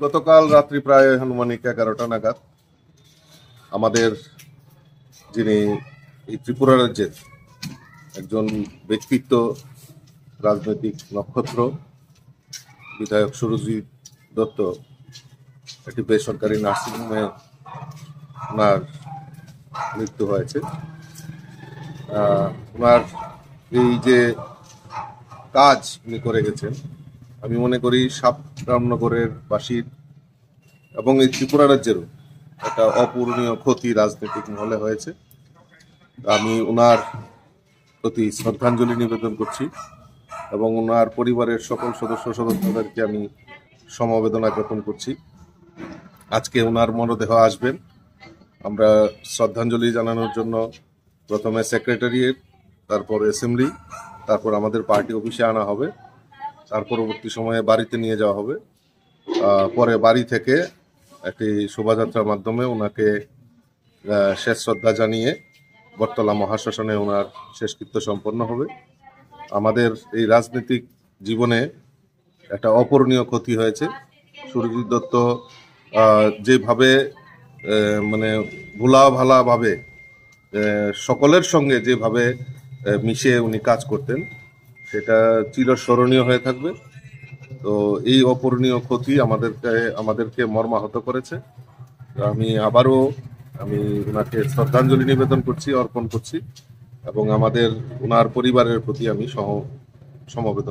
গতকাল রাত্রি প্রায় আনুমানিক 11টা নাগাদ আমাদের যিনি এই ত্রিপুরা রাজ্যের একজন ব্যক্তিত্ব, রাজনৈতিক নক্ষত্র, বিধায়ক সুরজিৎ দত্ত একটি বেসরকারি নার্সিংহোমে ওনার মৃত্যু হয়েছে। ওনার এই যে কাজ উনি করে গেছেন, আমি মনে করি রামনগরের বাসীর এবং এই ত্রিপুরা রাজ্যেরও একটা অপূরণীয় ক্ষতি রাজনৈতিক মহলে হয়েছে। আমি ওনার প্রতি শ্রদ্ধাঞ্জলি নিবেদন করছি এবং ওনার পরিবারের সকল সদস্যদেরকে আমি সমবেদনা জ্ঞাপন করছি। আজকে ওনার মরদেহ আসবেন, আমরা শ্রদ্ধাঞ্জলি জানানোর জন্য প্রথমে সেক্রেটারিয়েট, তারপর অ্যাসেম্বলি, তারপর আমাদের পার্টি অফিসে আনা হবে, তার পরবর্তী সময়ে বাড়িতে নিয়ে যাওয়া হবে। পরে বাড়ি থেকে একটি শোভাযাত্রার মাধ্যমে ওনাকে শেষ শ্রদ্ধা জানিয়ে বটতলা মহাশ্মশানে ওনার শেষকৃত্য সম্পন্ন হবে। আমাদের এই রাজনৈতিক জীবনে একটা অপূরণীয় ক্ষতি হয়েছে। সুরজিৎ দত্ত যেভাবে মানে ভোলাভালাভাবে সকলের সঙ্গে যেভাবে মিশে উনি কাজ করতেন, সেটা চিরস্মরণীয় হয়ে থাকবে। তো এই অপূরণীয় ক্ষতি আমাদেরকে মর্মাহত করেছে। আমি আবারও ওনাকে শ্রদ্ধাঞ্জলি নিবেদন করছি, অর্পণ করছি এবং ওনার পরিবারের প্রতি আমি সমবেদনা